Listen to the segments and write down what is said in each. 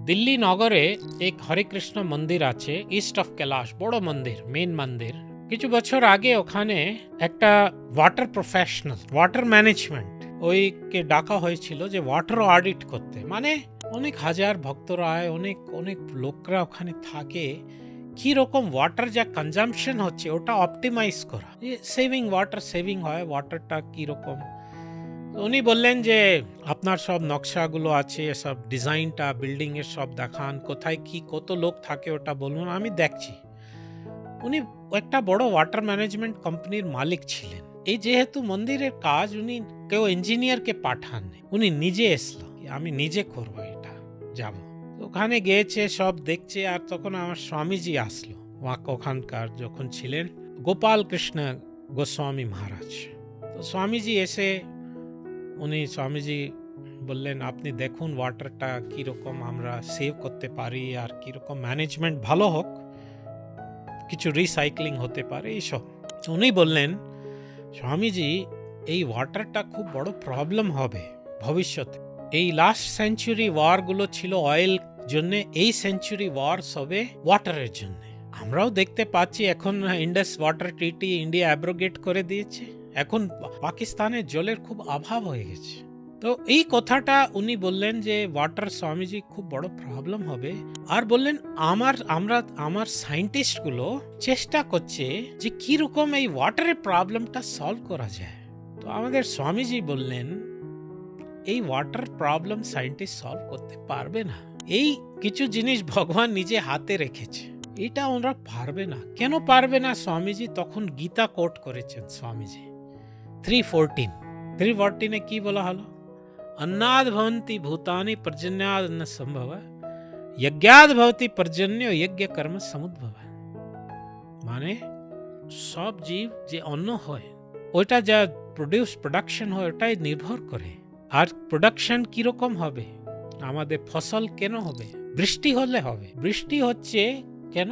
দিল্লি নগরে এক হরেকৃষ্ণ মন্দির আছে, ইস্ট অফ কৈলাস, বড় মন্দির, মেন মন্দির। কিছু বছর আগে ওখানে একটা ওয়াটার প্রফেশনাল, ওয়াটার ম্যানেজমেন্ট, ওইকে ডাকা হয়েছিল যে ওয়াটার অডিট করতে। মানে অনেক হাজার ভক্তরা আয়, অনেক অনেক লোকরা ওখানে থাকে, কি রকম ওয়াটার যা কনজাম্পশন হচ্ছে ওটা অপটিমাইজ করা, সেভিং ওয়াটার, সেভিং হয় ওয়াটারটা কি রকম। উনি বললেন যে আপনার সব নকশাগুলো আছে, সব ডিজাইনটা, বিল্ডিং এর সব দেখান, কোথায় কি কত লোক থাকে ওটা বলুন, আমি দেখছি। উনি একটা বড় ওয়াটার ম্যানেজমেন্ট কোম্পানির মালিক ছিলেন। এই যেহেতু মন্দিরের কাজ, উনি কেউ ইঞ্জিনিয়ারকে পাঠান, উনি নিজে এসলো, আমি নিজে করবো, এটা যাব। ওখানে গিয়েছে, সব দেখছে। আর তখন আমার স্বামীজি আসলো, ওখানকার যখন ছিলেন গোপাল কৃষ্ণ গোস্বামী মহারাজ। তো স্বামীজি এসে স্বামীজি বললেন, আপনি দেখুন ওয়াটারটা কিরকম আমরা সেভ করতে পারি, আর কিরকম ম্যানেজমেন্ট ভালো হোক, কিছু রিসাইক্লিং হতে পারে এইসব। উনি বললেন, স্বামীজি এই ওয়াটারটা খুব বড় প্রবলেম হবে ভবিষ্যতে। এই লাস্ট সেঞ্চুরি ওয়ারগুলো ছিল অয়েল জন্য, এই সেঞ্চুরি ওয়ার হবে ওয়াটারের জন্য। আমরাও দেখতে পাচ্ছি এখন ইন্ডাস ওয়াটার ট্রিটি ইন্ডিয়া অ্যাব্রোগেট করে দিয়েছে, এখন পাকিস্তানের জলের খুব অভাব হয়ে গেছে। তো এই কথাটা উনি বললেন যে ওয়াটার, স্বামীজি, খুব বড় প্রবলেম হবে। আর বললেন আমার সায়েন্টিস্টগুলো চেষ্টা করছে যে কিরকম এই ওয়াটারের প্রবলেমটা সলভ করা যায়। তো আমাদের স্বামীজি বললেন, এই ওয়াটার প্রবলেম সায়েন্টিস্ট সলভ করতে পারবে না। এই কিছু জিনিস ভগবান নিজে হাতে রেখেছে, এটা ওরা পারবে না। কেন পারবে না? স্বামীজি তখন গীতা কোট করেছেন, স্বামীজি 3:14 কি বলা হলো? अन्नाद भवन्ति भूतानि पर्जन्याद न संभव, यज्ञाद भवति पर्जन्यो यज्ञ कर्म समुद्भव। মানে সব জীব যে অন্ন হয়, ওইটা যা প্রোডাকশন হয়, ওটাই নির্ভর করে। আর প্রোডাকশন কিরকম হবে? আমাদের ফসল কেন হবে? বৃষ্টি হলে হবে। বৃষ্টি হচ্ছে কেন?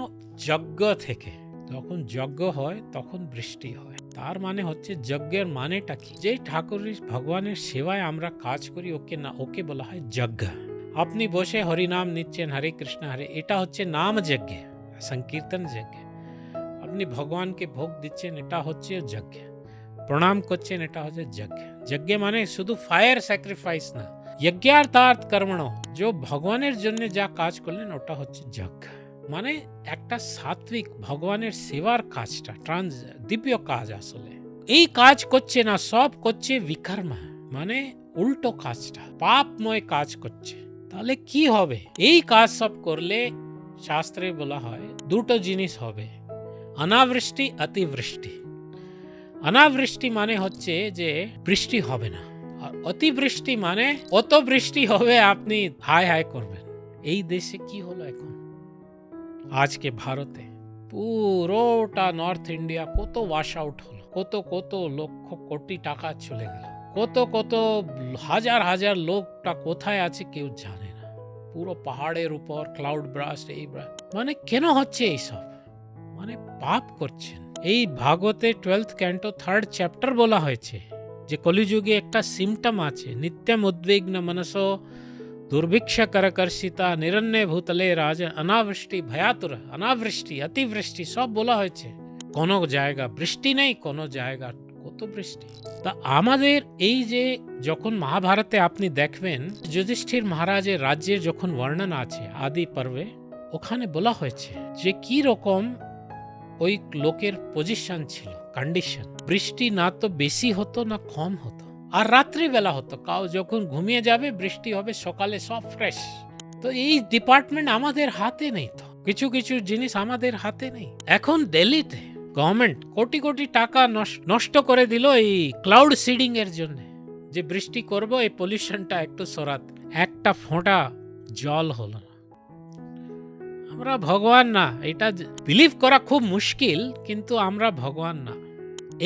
যজ্ঞ থেকে। যখন যজ্ঞ হয় তখন বৃষ্টি হয়। তার মানে হচ্ছে যজ্ঞের মানেটা কি? যে ঠাকুরের, ভগবানের সেবায় আমরা কাজ করি, ওকে বলা হয় যজ্ঞ। আপনি বসে হরিনাম নিচ্ছেন, হরে কৃষ্ণ হরে, এটা হচ্ছে নাম যজ্ঞ, সংকীর্তন যজ্ঞ। আপনি ভগবানকে ভোগ দিচ্ছেন, এটা হচ্ছে যজ্ঞ। প্রণাম করছেন, এটা হচ্ছে যজ্ঞ। যজ্ঞ মানে শুধু ফায়ার স্যাক্রিফাইস না, যজ্ঞার্থাৎ কর্মণ, যে ভগবানের জন্য যা কাজ করলেন ওটা হচ্ছে যজ্ঞ। মানে একটা সাত্বিক ভগবানের সেবার কাজটা, দিব্য কাজ। আসলে এই কাজ করছে না, সব করছে বিকর্মা, মানে উল্টো কাজটা, পাপময় কাজ করছে। তাহলে কি হবে? এই কাজ সব করলে শাস্ত্রে বলা হয় দুটো জিনিস হবে, অনাবৃষ্টি, অতিবৃষ্টি। অনাবৃষ্টি মানে হচ্ছে যে বৃষ্টি হবে না, আর অতিবৃষ্টি মানে অত বৃষ্টি হবে আপনি হায় হায় করবেন। এই দেশে কি হলো এখন? আজকে ভারতে পুরোটা নর্থ ইন্ডিয়া কত ওয়াশ আউট হলো, কত কত লক্ষ কোটি টাকা চলে গেল, কত কত হাজার হাজার লোকটা কোথায় আছে কেউ জানে না। পুরো পাহাড়ের উপর ক্লাউড ব্রাস্ট, মানে কেন হচ্ছে এইসব? মানে পাপ করছেন। এই ভাগবতে 12th ক্যান্টো 3rd চ্যাপ্টার বলা হয়েছে যে কলিযুগে একটা সিমটম আছে, নিত্যম উদ্বিগ্ন মনসো দুর্ভিক্ষ করকর্ষিতা নিরণ্য ভূতলে রাজ, অনাবৃষ্টি ভয়াতুর, অনাবৃষ্টি, অতিবৃষ্টি সব বলা হয়েছে। কোনো জায়গা বৃষ্টি নেই, কোনো জায়গা কত বৃষ্টি। তা আমাদের এই যে যখন মহাভারতে আপনি দেখবেন যুধিষ্ঠির মহারাজের রাজ্যের যখন বর্ণন আছে আদি পর্বে, ওখানে বলা হয়েছে যে কি রকম ওই লোকের পজিশন ছিল, কন্ডিশন। বৃষ্টি না তো বেশি হতো না কম হতো, আর রাত্রিবেলা হতো, কাউ যখন ঘুমিয়ে যাবে বৃষ্টি হবে, সকালে সব ফ্রেশ। তো এই ডিপার্টমেন্ট আমাদের হাতে নেই, তো কিছু কিছু জিনিস আমাদের হাতে নেই। এখন দিল্লিতে গভর্নমেন্ট কোটি কোটি টাকা নষ্ট করে দিল এই ক্লাউড সিডিং এর জন্য, যে বৃষ্টি করব, এই পলিউশনটা একটু সরাতে। একটা ফোঁটা জল হলো না। আমরা ভগবান না, এটা বিলিভ করা খুব মুশকিল, কিন্তু আমরা ভগবান না।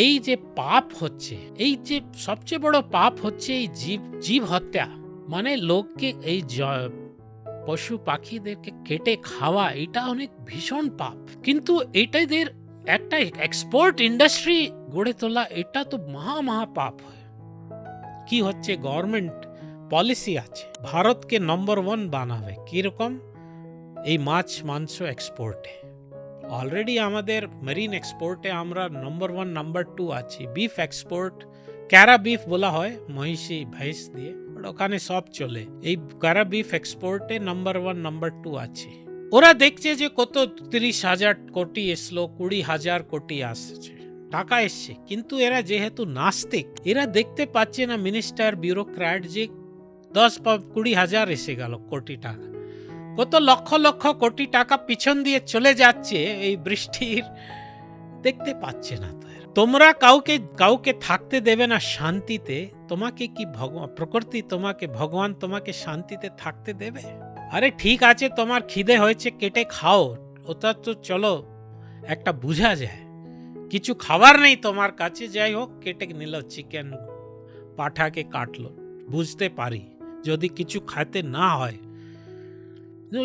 এই যে পাপ হচ্ছে, এই যে সবচেয়ে বড় পাপ হচ্ছে এই জীব হত্যা, মানে লোককে, এই পশু পাখিদেরকে কেটে খাওয়া, এটা অনেক ভীষণ পাপ। কিন্তু এটাদের একটা এক্সপোর্ট ইন্ডাস্ট্রি গড়ে তোলা, এটা তো মহা মহা পাপ হয়। কি হচ্ছে? গভর্নমেন্ট পলিসি আছে ভারতকে নম্বর 1 বানাবে কিরকম এই মাছ মাংস এক্সপোর্টে অলরেডি আমাদের মেরিন এক্সপোর্টে আমরা নম্বর 1 নম্বর 2 আছি বিফ এক্সপোর্ট ক্যারা বিফ বলা হয় মহিষী ভैंस দিয়ে ওখানে সব চলে এই ক্যারা বিফ এক্সপোর্টে নম্বর 1 নম্বর 2 আছে ওরা দেখছে যে কত 30,000 কোটি এসলো 20,000 কোটি আসছে টাকা এসছে কিন্তু এরা যেহেতু নাস্তিক এরা দেখতে পাচ্ছে না মিনিস্টার ব্যুরোক্র্যাট যে 10-20,000 এসে গেল কোটি টাকা কত লক্ষ লক্ষ কোটি টাকা পিছন দিয়ে চলে যাচ্ছে এই বৃষ্টির দেখতে পাচ্ছে না তো তোমরা কাউকে থাকতে দেবে না শান্তিতে তোমাকে কি প্রকৃতি তোমাকে ভগবান তোমাকে শান্তিতে থাকতে দেবে আরে ঠিক আছে তোমার খিদে হয়েছে কেটে খাও ওটা তো চলো একটা বোঝা যায় কিছু খাবার নেই তোমার কাছে যাই হোক কেটে নিল চিকেন পাঠাকে কাটলো বুঝতে পারি যদি কিছু খেতে না হয়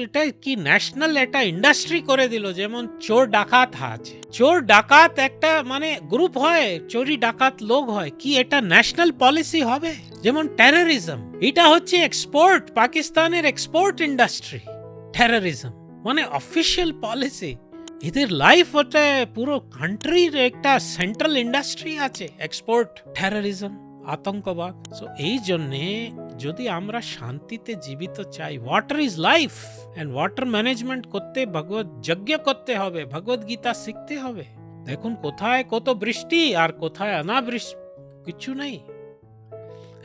এটা কি ন্যাশনাল একটা ইন্ডাস্ট্রি করে দিল যেমন চোর ডাকাত আছে চোর ডাকাত একটা মানে গ্রুপ হয় চোরি ডাকাত লোক হয় কি এটা ন্যাশনাল পলিসি হবে যেমন টেররিজম এটা হচ্ছে এক্সপোর্ট পাকিস্তানের এক্সপোর্ট ইন্ডাস্ট্রি টেররিজম মানে অফিশিয়াল পলিসি এদের লাইফ ওটা পুরো কান্ট্রির একটা সেন্ট্রাল ইন্ডাস্ট্রি আছে এক্সপোর্ট টেররিজম আতঙ্কবাদ সো এই জন্যে যদি আমরা শান্তিতে জীবিত চাই water is life and water management করতে ভগবত যজ্ঞ করতে হবে ভগবত গীতা শিখতে হবে দেখুন কোথায় কত বৃষ্টি আর কোথায় অনাবৃষ্টি কিছু নেই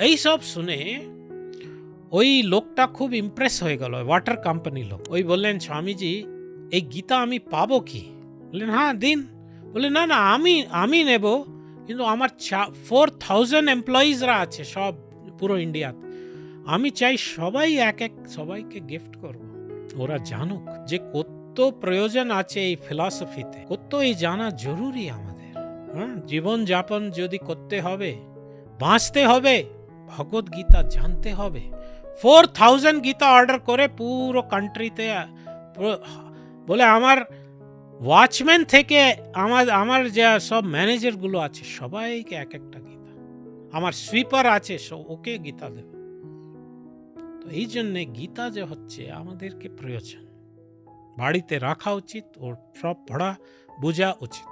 এই সব শুনে ওই লোকটা খুব ইমপ্রেস হয়ে গেল ওয়াটার কোম্পানি লোক ওই বললেন স্বামীজি এই গীতা আমি পাবো কি বললেন হ্যাঁ দিন বললেন না না আমি নেব কিন্তু আমার 4,000 এমপ্লয়িজরা আছে সব পুরো ইন্ডিয়াতে আমি চাই সবাই সবাইকে গিফট করব ওরা জানুক যে কত প্রয়োজন আছে এই ফিলসফিতে কত এই জানা জরুরি আমাদের জীবন যাপন যদি করতে হবে বাঁচতে হবে ভগবত গীতা জানতে হবে 4,000 গীতা অর্ডার করে পুরো কান্ট্রিতে বলে আমার ওয়াচম্যান থেকে আমার যা সব ম্যানেজারগুলো আছে সবাইকে এক একটা গীতা আমার সুইপার আছে ওকে গীতা দেবে তো এই জন্যে গীতা যে হচ্ছে আমাদেরকে প্রয়োজন বাড়িতে রাখা উচিত ওর সব পড়া বোঝা উচিত